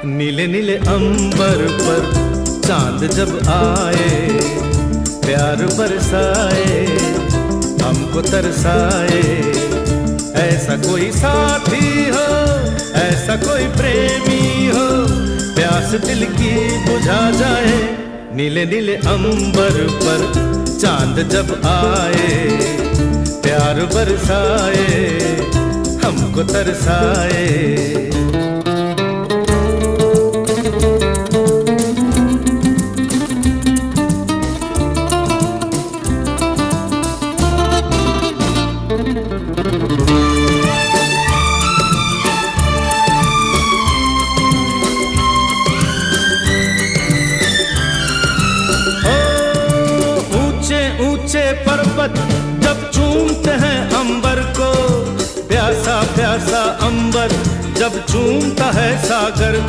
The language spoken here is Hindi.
नीले नीले अंबर पर चांद जब आए, प्यार बरसाए, हमको तरसाए। ऐसा कोई साथी हो, ऐसा कोई प्रेमी हो, प्यास दिल की बुझा जाए। नीले नीले अंबर पर चांद जब आए, प्यार बरसाए, हमको तरसाए। ऊंचे पर्वत जब चूमते हैं अंबर को, प्यासा प्यासा अंबर जब चूमता है सागर को।